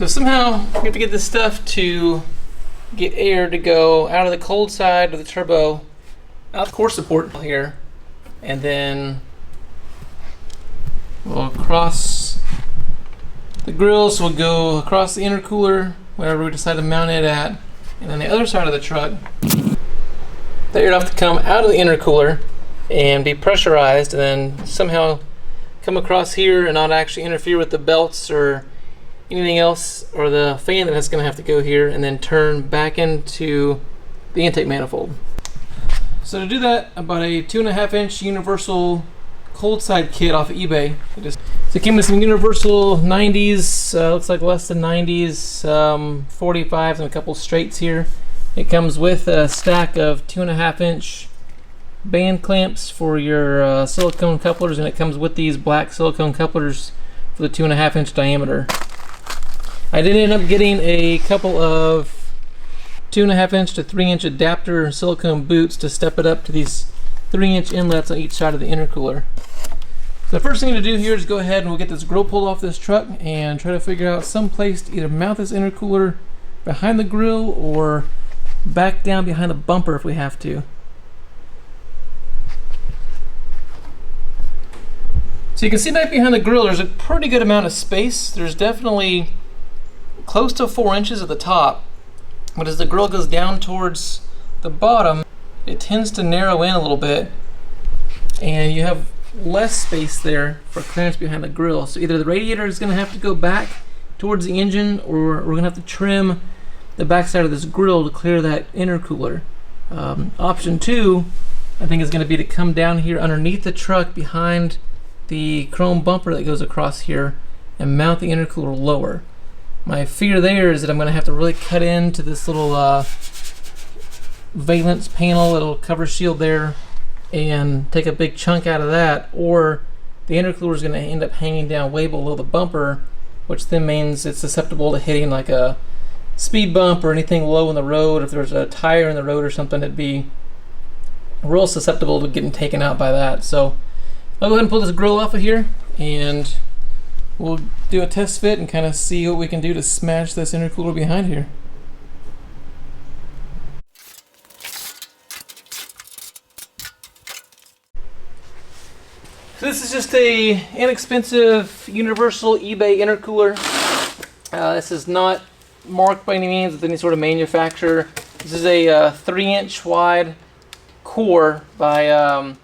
So somehow we have to get this stuff to get air to go out of the cold side of the turbo, out the core support here, and then we'll cross the grills. We'll go across the intercooler, wherever we decide to mount it at, and on the other side of the truck, the air will have to come out of the intercooler and be pressurized, and then somehow come across here and not actually interfere with the belts or anything else, or the fan that's going to have to go here, and then turn back into the intake manifold. So to do that, I bought a 2.5-inch universal cold side kit off of eBay. So it came with some universal 90s, looks like less than 90s, 45s, and a couple straights here. It comes with a stack of 2.5-inch band clamps for your silicone couplers, and it comes with these black silicone couplers for the 2.5-inch diameter. I did end up getting a couple of 2.5-inch to 3-inch adapter silicone boots to step it up to these 3-inch inlets on each side of the intercooler. So the first thing to do here is go ahead and we'll get this grill pulled off this truck and try to figure out some place to either mount this intercooler behind the grill or back down behind the bumper if we have to. So you can see back behind the grill there's a pretty good amount of space. There's definitely close to 4 inches at the top, but as the grill goes down towards the bottom, it tends to narrow in a little bit, and you have less space there for clearance behind the grill. So either the radiator is going to have to go back towards the engine, or we're going to have to trim the backside of this grill to clear that intercooler. Option 2, I think, is going to be to come down here underneath the truck behind the chrome bumper that goes across here and mount the intercooler lower. My fear there is that I'm going to have to really cut into this little valence panel, little cover shield there, and take a big chunk out of that, or the intercooler is going to end up hanging down way below the bumper, which then means it's susceptible to hitting like a speed bump or anything low in the road. If there's a tire in the road or something, it'd be real susceptible to getting taken out by that. So I'll go ahead and pull this grill off of here, and we'll do a test fit and kind of see what we can do to smash this intercooler behind here. So this is just a inexpensive universal eBay intercooler. This is not marked by any means with any sort of manufacturer. This is a 3-inch wide core by I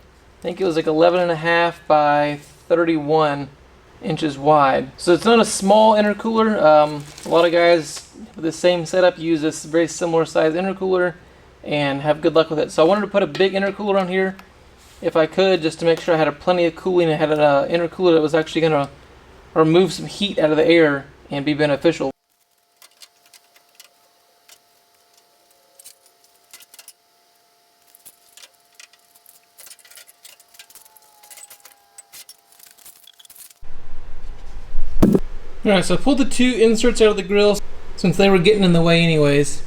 think it was like 11.5 by 31 inches wide. So it's not a small intercooler. A lot of guys with the same setup use this very similar size intercooler and have good luck with it. So I wanted to put a big intercooler on here if I could, just to make sure I had plenty of cooling. I had an intercooler that was actually going to remove some heat out of the air and be beneficial. Alright, so I pulled the 2 inserts out of the grill since they were getting in the way anyways,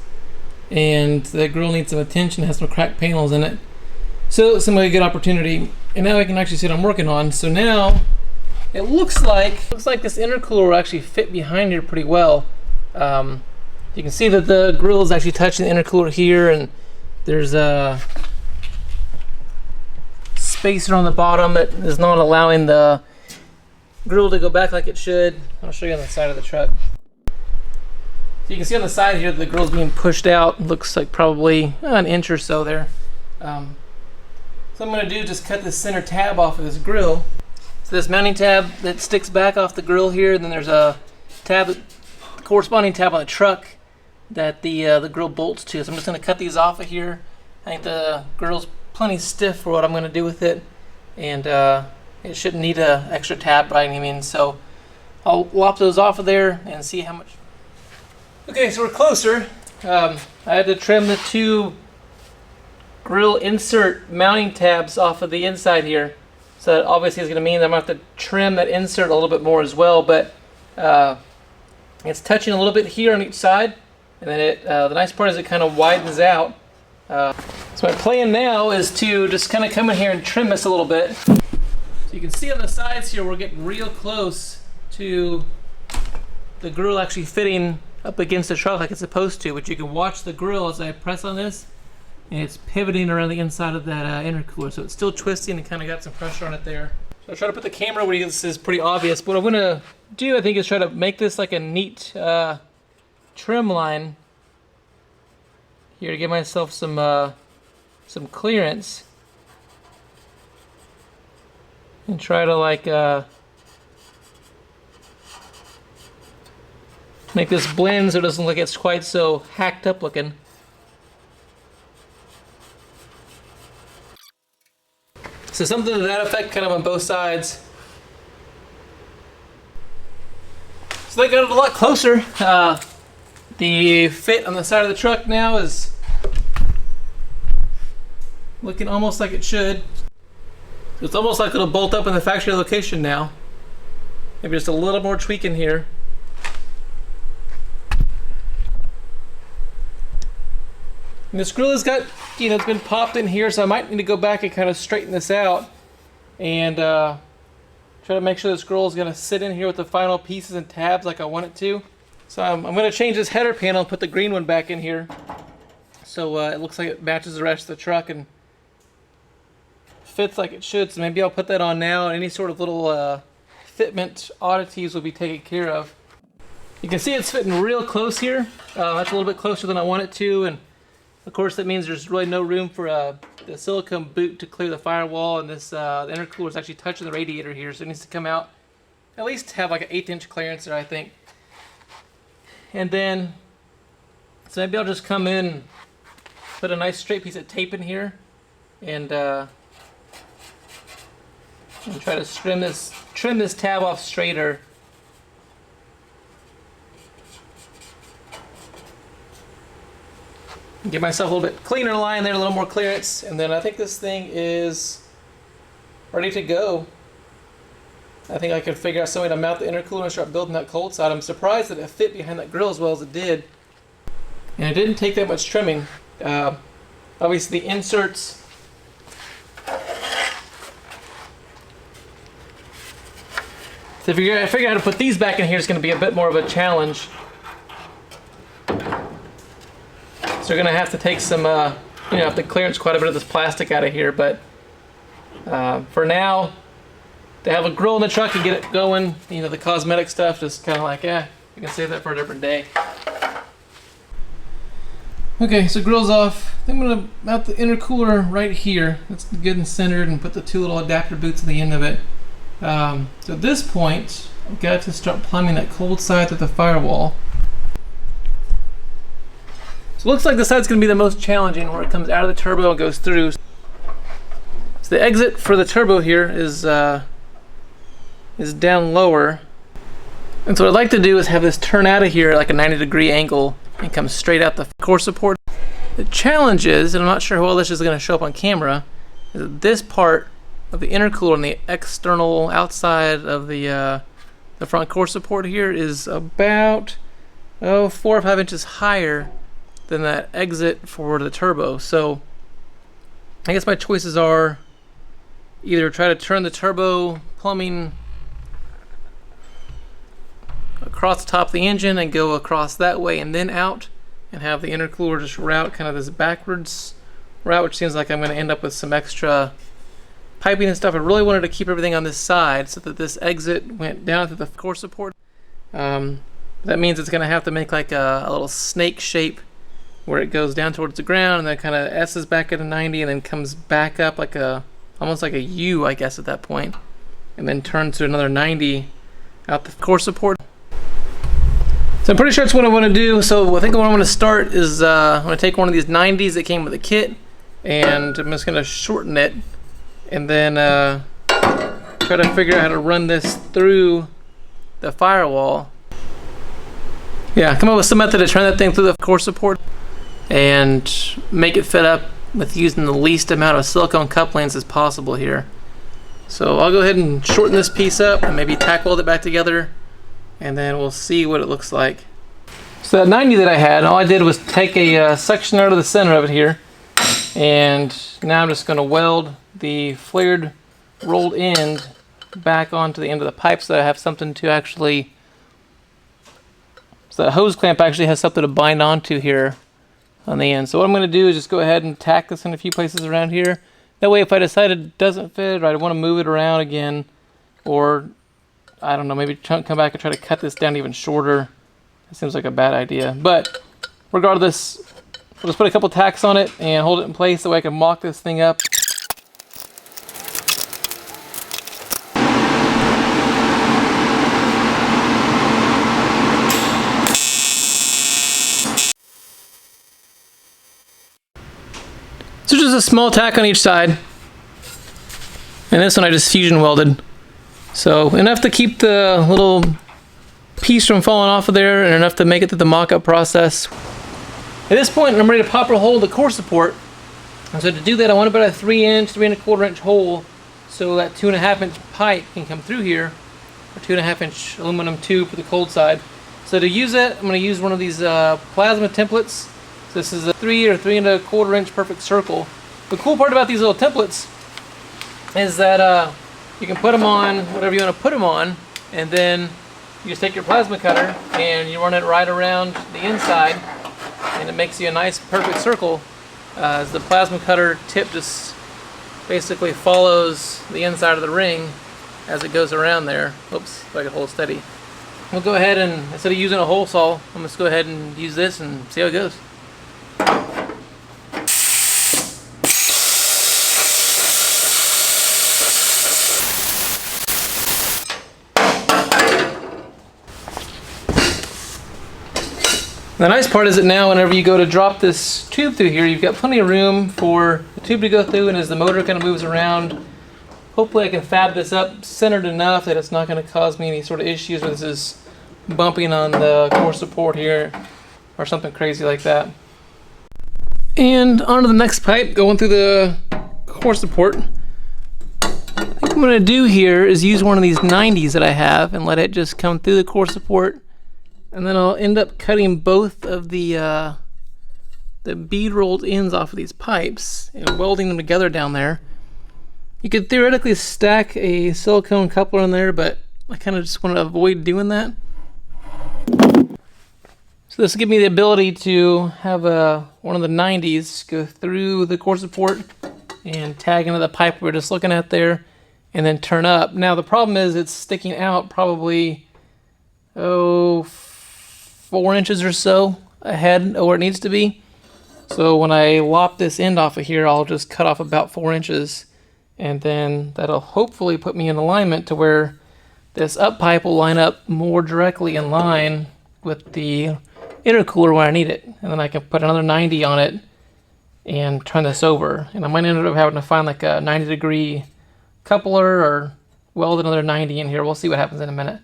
and the grill needs some attention, has some cracked panels in it. So it's a good opportunity, and now I can actually see what I'm working on. So now it looks like this intercooler will actually fit behind here pretty well. You can see that the grill is actually touching the intercooler here, and there's a spacer on the bottom that is not allowing the grill to go back like it should. I'll show you on the side of the truck. So you can see on the side here that the grill's being pushed out. It looks like probably an inch or so there. So I'm going to do is just cut this center tab off of this grill. So this mounting tab that sticks back off the grill here, and then there's a tab, corresponding tab on the truck that the grill bolts to. So I'm just going to cut these off of here. I think the grill's plenty stiff for what I'm going to do with it, and it shouldn't need an extra tab by any means. So I'll lop those off of there and see how much. Okay, so we're closer. I had to trim the 2 grill insert mounting tabs off of the inside here. So that obviously is going to mean that I'm going to have to trim that insert a little bit more as well, but it's touching a little bit here on each side, and then the nice part is it kind of widens out. So my plan now is to just kind of come in here and trim this a little bit. So you can see on the sides here we're getting real close to the grill actually fitting up against the truck like it's supposed to, but you can watch the grill as I press on this, and it's pivoting around the inside of that intercooler, so it's still twisting and kind of got some pressure on it there. So I try to put the camera where this is pretty obvious. What I'm gonna do, I think, is try to make this like a neat trim line here to give myself some clearance, and try to like make this blend so it doesn't look it's quite so hacked up looking. So something to that effect, kind of on both sides. So they got it a lot closer. The fit on the side of the truck now is looking almost like it should. It's almost like it'll bolt up in the factory location now. Maybe just a little more tweaking here. And this grill has got, it's been popped in here, so I might need to go back and kind of straighten this out and try to make sure this grill is going to sit in here with the final pieces and tabs like I want it to. So I'm going to change this header panel and put the green one back in here, so it looks like it matches the rest of the truck and fits like it should. So maybe I'll put that on now, and any sort of little fitment oddities will be taken care of. You can see it's fitting real close here. That's a little bit closer than I want it to, and of course that means there's really no room for the silicone boot to clear the firewall, and this the intercooler is actually touching the radiator here, so it needs to come out, at least have like an 1/8 inch clearance there, I think. And then, so maybe I'll just come in, put a nice straight piece of tape in here, and try to trim this tab off straighter. Give myself a little bit cleaner line there, a little more clearance, and then I think this thing is ready to go. I think I could figure out some way to mount the intercooler and start building that cold side. I'm surprised that it fit behind that grill as well as it did. And it didn't take that much trimming. Obviously the inserts, to figure out how to put these back in here is going to be a bit more of a challenge. So we're going to have to take some, have to clearance quite a bit of this plastic out of here, but for now, to have a grill in the truck and get it going, the cosmetic stuff, just kind of like, we can save that for a different day. Okay, so grill's off. I think I'm going to mount the intercooler right here. That's good and centered, and put the two little adapter boots at the end of it. So at this point, I've got to start plumbing that cold side to the firewall. So it looks like the side's going to be the most challenging, where it comes out of the turbo and goes through. So the exit for the turbo here is down lower. And so what I'd like to do is have this turn out of here at like a 90-degree angle and come straight out the core support. The challenge is, and I'm not sure how well this is going to show up on camera, is that this part of the intercooler on the external outside of the front core support here is about 4 or 5 inches higher than that exit for the turbo. So I guess my choices are either try to turn the turbo plumbing across the top of the engine and go across that way and then out, and have the intercooler just route kind of this backwards route, which seems like I'm going to end up with some extra piping and stuff. I really wanted to keep everything on this side so that this exit went down to the core support. That means it's going to have to make like a little snake shape where it goes down towards the ground and then kind of S's back at a 90 and then comes back up like almost like a U, I guess, at that point, and then turns to another 90 out the core support. So I'm pretty sure that's what I want to do. So I think what I'm going to start is I'm going to take one of these 90s that came with the kit, and I'm just going to shorten it, and then try to figure out how to run this through the firewall. Yeah, come up with some method to turn that thing through the core support and make it fit up with using the least amount of silicone couplings as possible here. So I'll go ahead and shorten this piece up and maybe tack weld it back together, and then we'll see what it looks like. So that 90 that I had, all I did was take a section out of the center of it here, and now I'm just going to weld the flared rolled end back onto the end of the pipe so that I have something to actually So the hose clamp actually has something to bind onto here on the end. So what I'm going to do is just go ahead and tack this in a few places around here. That way if I decide it doesn't fit, or I want to move it around again, or I don't know, maybe come back and try to cut this down even shorter, it seems like a bad idea. But regardless, we'll just put a couple tacks on it and hold it in place so I can mock this thing up. So just a small tack on each side, and this one I just fusion welded. So enough to keep the little piece from falling off of there, and enough to make it through the mock-up process. At this point, I'm ready to pop or hole the core support. And so to do that, I want about a 3-inch, 3¼ inch hole, so that 2½-inch pipe can come through here, or 2½-inch aluminum tube for the cold side. So to use it, I'm going to use one of these plasma templates. So this is a 3 or 3¼ inch perfect circle. The cool part about these little templates is that you can put them on whatever you want to put them on, and then you just take your plasma cutter and you run it right around the inside, and it makes you a nice perfect circle, as the plasma cutter tip just basically follows the inside of the ring as it goes around there. Oops, if I can hold steady. We'll go ahead and, instead of using a hole saw, I'm just go ahead and use this and see how it goes. The nice part is that now whenever you go to drop this tube through here, you've got plenty of room for the tube to go through, and as the motor kind of moves around, hopefully I can fab this up centered enough that it's not going to cause me any sort of issues with this bumping on the core support here or something crazy like that. And onto the next pipe going through the core support. I think what I'm going to do here is use one of these 90s that I have and let it just come through the core support. And then I'll end up cutting both of the bead rolled ends off of these pipes and welding them together down there. You could theoretically stack a silicone coupler in there, but I kind of just want to avoid doing that. So this will give me the ability to have one of the 90s go through the core support and tag into the pipe we're just looking at there, and then turn up. Now the problem is it's sticking out probably 4 inches or so ahead of where it needs to be. So when I lop this end off of here, I'll just cut off about 4 inches, and then that'll hopefully put me in alignment to where this up pipe will line up more directly in line with the intercooler when I need it. And then I can put another 90 on it and turn this over. And I might end up having to find like a 90-degree coupler or weld another 90 in here. We'll see what happens in a minute.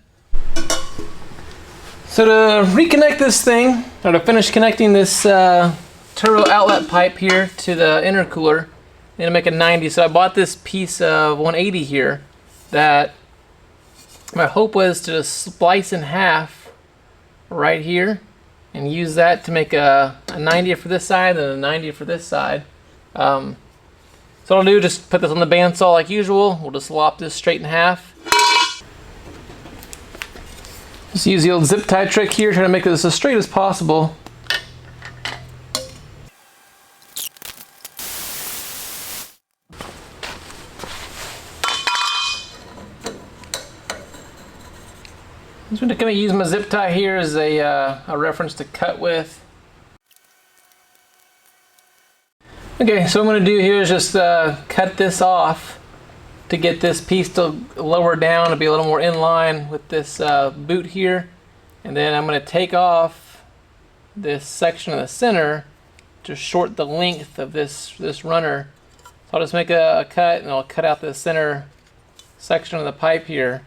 So to reconnect this thing, or to finish connecting this turbo outlet pipe here to the intercooler, I'm gonna make a 90. So I bought this piece of 180 here that my hope was to just splice in half right here and use that to make a 90 for this side and a 90 for this side. So what I'll do, just put this on the bandsaw like usual. We'll just lop this straight in half. Just use the old zip tie trick here, trying to make this as straight as possible. I'm just going to use my zip tie here as a reference to cut with. Okay, so what I'm going to do here is just cut this off to get this piece to lower down to be a little more in line with this boot here. And then I'm going to take off this section in the center to short the length of this runner. So I'll just make a cut, and I'll cut out the center section of the pipe here,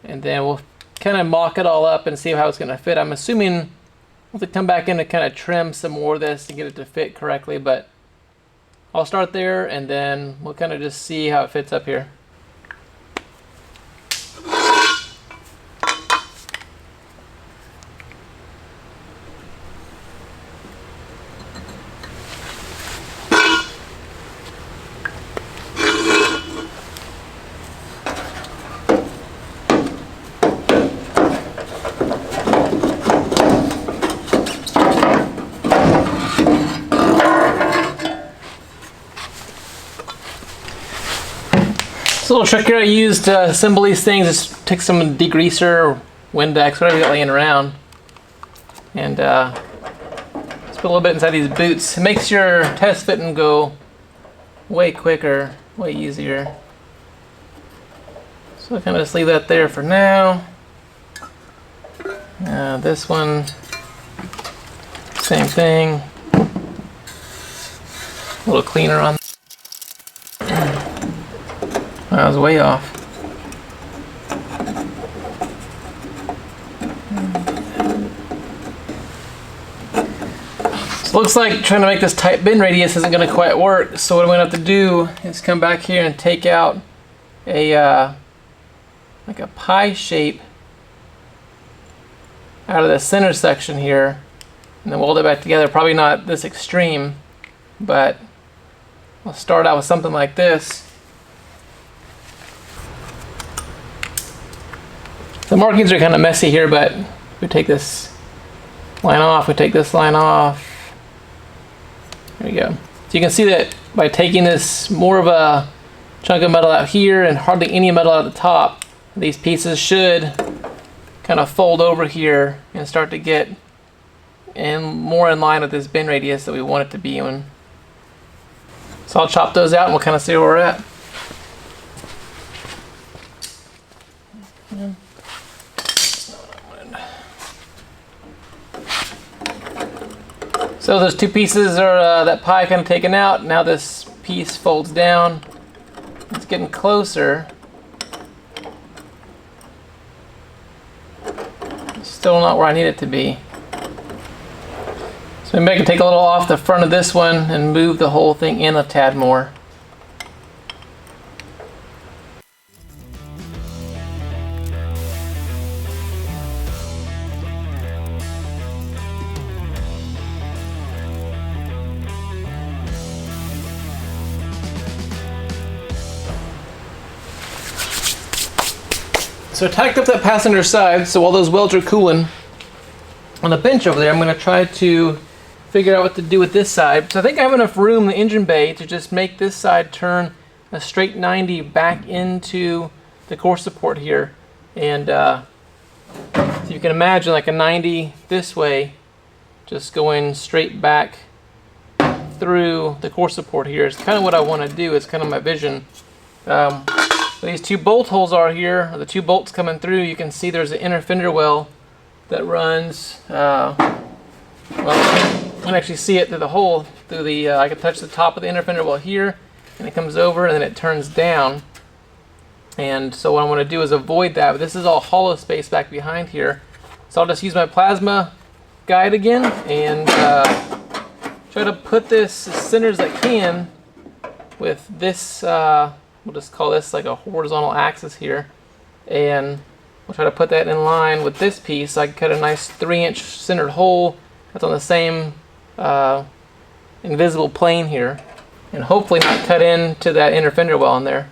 and then we'll kind of mock it all up and see how it's going to fit. I'm assuming we'll have to come back in to kind of trim some more of this to get it to fit correctly, but I'll start there and then we'll kind of just see how it fits up here. So a little trick here I used to assemble these things is take some degreaser or Windex, whatever you got laying around, and just put a little bit inside these boots. It makes your test fitting go way quicker, way easier. So I kind of just leave that there for now. This one, same thing. A little cleaner on. I was way off. So it looks like trying to make this tight bend radius isn't going to quite work. So what I'm going to have to do is come back here and take out a like a pie shape out of the center section here, and then weld it back together. Probably not this extreme, but I'll start out with something like this. The markings are kind of messy here, but we take this line off, we take this line off. There you go. So you can see that by taking this more of a chunk of metal out here and hardly any metal at the top, these pieces should kind of fold over here and start to get more in line with this bend radius that we want it to be in. So I'll chop those out and we'll kind of see where we're at. So those two pieces are that pie kind of taken out. Now this piece folds down. It's getting closer. Still not where I need it to be. So maybe I can take a little off the front of this one and move the whole thing in a tad more. So I tacked up that passenger side, so while those welds are cooling on the bench over there, I'm going to try to figure out what to do with this side. So I think I have enough room in the engine bay to just make this side turn a straight 90 back into the core support here. And so you can imagine like a 90 this way, just going straight back through the core support here. It's kind of what I want to do. It's kind of my vision. These two bolt holes are here, the two bolts coming through. You can see there's an inner fender well that runs, well, you can actually see it through the hole, through the, I can touch the top of the inner fender well here, and it comes over and then it turns down. And so what I want to do is avoid that, but this is all hollow space back behind here. So I'll just use my plasma guide again and try to put this as center as I can with this, we'll just call this like a horizontal axis here, and we'll try to put that in line with this piece. So I can cut a nice 3-inch centered hole that's on the same invisible plane here, and hopefully not cut into that inner fender well in there.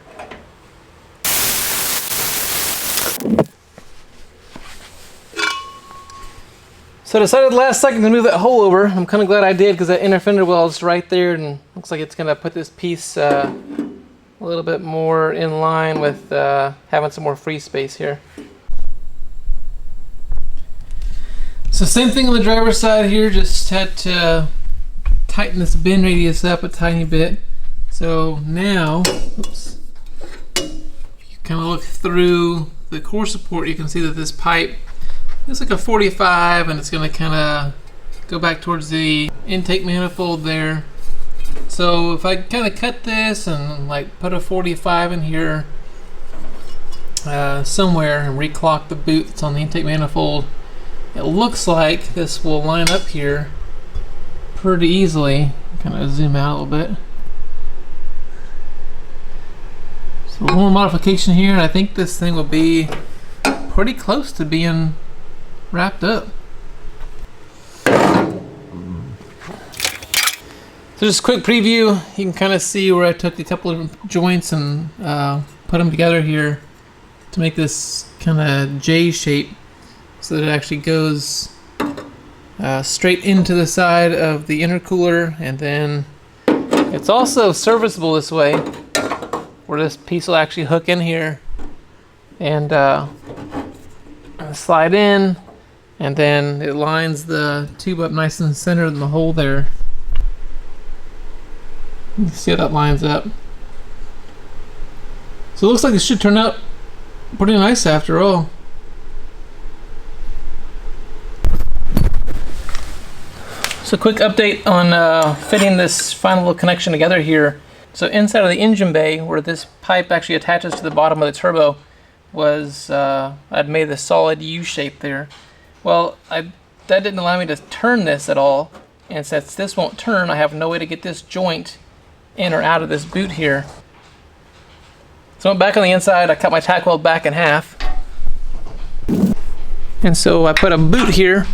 So I decided last second to move that hole over. I'm kind of glad I did because that inner fender well is right there, and looks like it's going to put this piece a little bit more in line with having some more free space here. So same thing on the driver's side here, just had to tighten this bend radius up a tiny bit. So now, oops, if you kind of look through the core support, you can see that this pipe is like a 45, and it's going to kind of go back towards the intake manifold there. So if I kind of cut this and like put a 45 in here somewhere and reclock the boot that's on the intake manifold, it looks like this will line up here pretty easily. Kind of zoom out a little bit. So a little more modification here, and I think this thing will be pretty close to being wrapped up. So just a quick preview, you can kind of see where I took a couple of joints and put them together here to make this kind of J shape so that it actually goes straight into the side of the intercooler, and then it's also serviceable this way. where this piece will actually hook in here and slide in, and then it lines the tube up nice and centered in the hole there. You can see how that lines up. So it looks like it should turn out pretty nice after all. So quick update on fitting this final little connection together here. So inside of the engine bay, where this pipe actually attaches to the bottom of the turbo, was I'd made this solid U shape there. Well, that didn't allow me to turn this at all, and since this won't turn, I have no way to get this joint in or out of this boot here. So I went back on the inside, I cut my tack weld back in half, and so I put a boot here,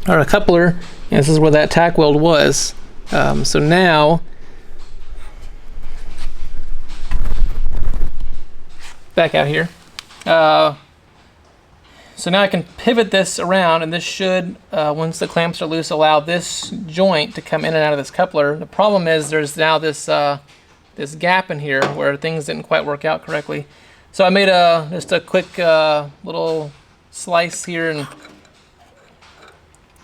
or a coupler, and this is where that tack weld was. So now, back out here. So now I can pivot this around, and this should, once the clamps are loose, allow this joint to come in and out of this coupler. The problem is there's now this this gap in here where things didn't quite work out correctly. So I made just a quick little slice here, and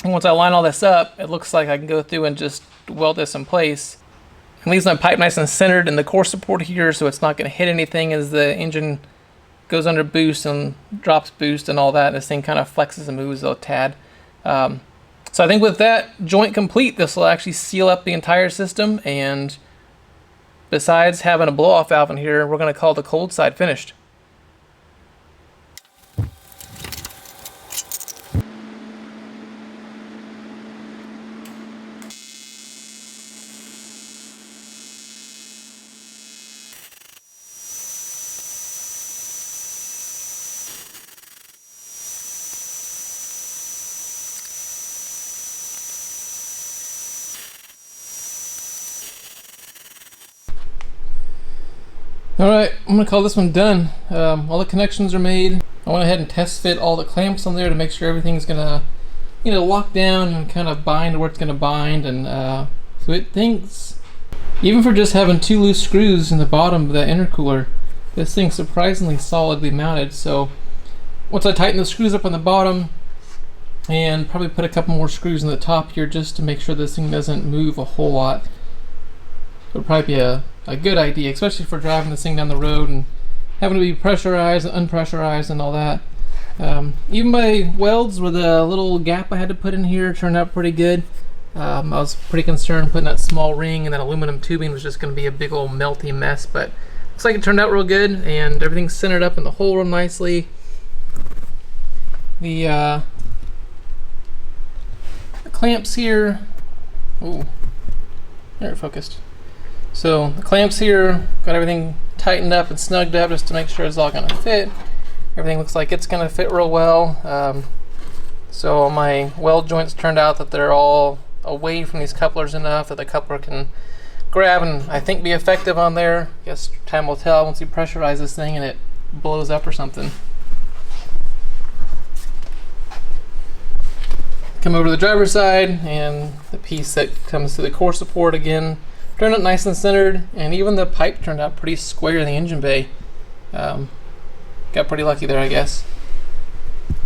once I line all this up, it looks like I can go through and just weld this in place. It leaves my pipe nice and centered in the core support here, so it's not going to hit anything as the engine goes under boost and drops boost and all that. This thing kind of flexes and moves a tad. So I think with that joint complete, this will actually seal up the entire system, and besides having a blow-off valve in here, we're going to call the cold side finished. Alright, I'm going to call this one done. All the connections are made. I went ahead and test fit all the clamps on there to make sure everything's going to, lock down and kind of bind where it's going to bind. And so it thinks, even for just having 2 loose screws in the bottom of that intercooler, this thing's surprisingly solidly mounted. So once I tighten the screws up on the bottom, and probably put a couple more screws in the top here just to make sure this thing doesn't move a whole lot, it'll probably be a good idea, especially for driving this thing down the road and having to be pressurized and unpressurized and all that. Even my welds with a little gap I had to put in here turned out pretty good. I was pretty concerned putting that small ring and that aluminum tubing was just going to be a big old melty mess, but looks like it turned out real good, and everything's centered up in the hole real nicely. The clamps here, oh, there it focused. So the clamps here, got everything tightened up and snugged up just to make sure it's all going to fit. Everything looks like it's going to fit real well. So my weld joints turned out that they're all away from these couplers enough that the coupler can grab and I think be effective on there. Guess time will tell once you pressurize this thing and it blows up or something. Come over to the driver's side, and the piece that comes to the core support again turned out nice and centered, and even the pipe turned out pretty square in the engine bay. Got pretty lucky there, I guess.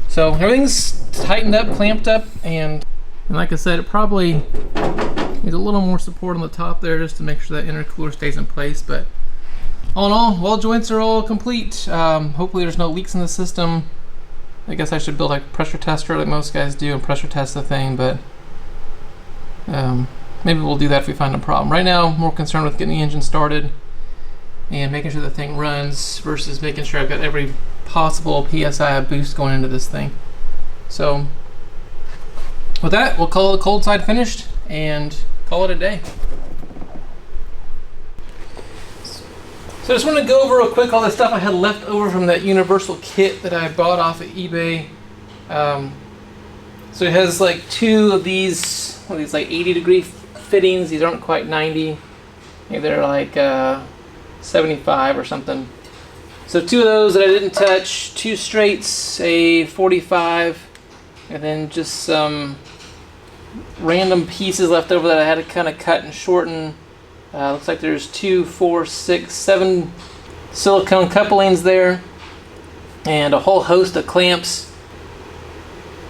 So everything's tightened up, clamped up, and like I said, it probably needs a little more support on the top there just to make sure that intercooler stays in place. But all in all, weld joints are all complete. Hopefully there's no leaks in the system. I guess I should build a pressure tester like most guys do and pressure test the thing, but maybe we'll do that if we find a problem. Right now, I'm more concerned with getting the engine started and making sure the thing runs versus making sure I've got every possible PSI of boost going into this thing. So with that, we'll call the cold side finished and call it a day. So I just want to go over real quick all the stuff I had left over from that universal kit that I bought off of eBay. So it has like 2 of these, what are these, like 80-degree fittings. These aren't quite 90. Maybe they're like 75 or something. So 2 of those that I didn't touch, 2 straights, a 45, and then just some random pieces left over that I had to kind of cut and shorten. Looks like there's 2, 4, 6, 7 silicone couplings there, and a whole host of clamps.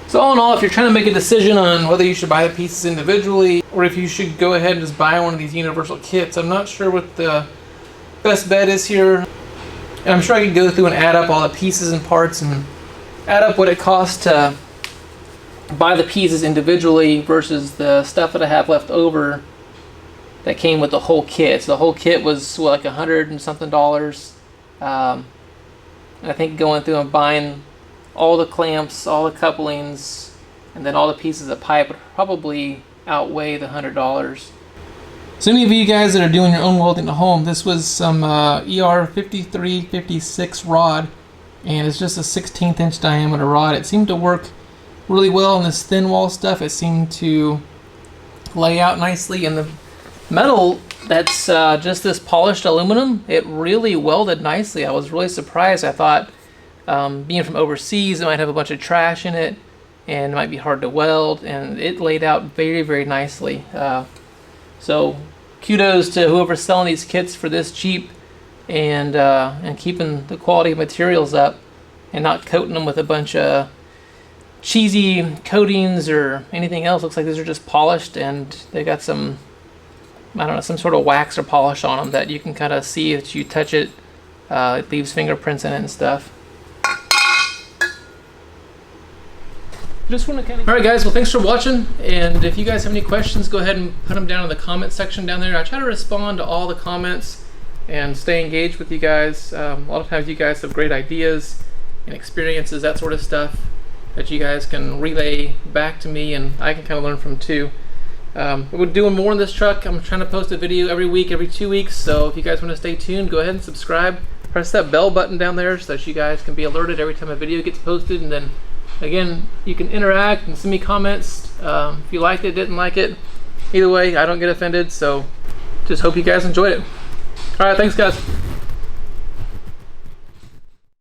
So all in all, if you're trying to make a decision on whether you should buy the pieces individually or if you should go ahead and just buy one of these universal kits, I'm not sure what the best bet is here. And I'm sure I could go through and add up all the pieces and parts and add up what it costs to buy the pieces individually versus the stuff that I have left over that came with the whole kit. So the whole kit was like $100 and something. And I think going through and buying all the clamps, all the couplings, and then all the pieces of pipe would probably outweigh the $100. So any of you guys that are doing your own welding at home, this was some ER 5356 rod, and it's just a 16th inch diameter rod. It seemed to work really well on this thin wall stuff. It seemed to lay out nicely, and the metal that's just this polished aluminum, it really welded nicely. I was really surprised. I thought being from overseas, it might have a bunch of trash in it and it might be hard to weld, and it laid out very, very nicely. So kudos to whoever's selling these kits for this cheap and keeping the quality of materials up and not coating them with a bunch of cheesy coatings or anything else. Looks like these are just polished, and they got some, I don't know, some sort of wax or polish on them that you can kind of see if you touch it. It leaves fingerprints in it and stuff. Just want to kind of... Alright guys, well thanks for watching, and if you guys have any questions, go ahead and put them down in the comment section down there. I try to respond to all the comments and stay engaged with you guys. A lot of times you guys have great ideas and experiences, that sort of stuff, that you guys can relay back to me and I can kind of learn from too. We're doing more in this truck. I'm trying to post a video every week, every 2 weeks, so if you guys want to stay tuned, go ahead and subscribe. Press that bell button down there so that you guys can be alerted every time a video gets posted, and then again, you can interact and send me comments if you liked it, didn't like it. Either way, I don't get offended, so just hope you guys enjoyed it. Alright, thanks guys.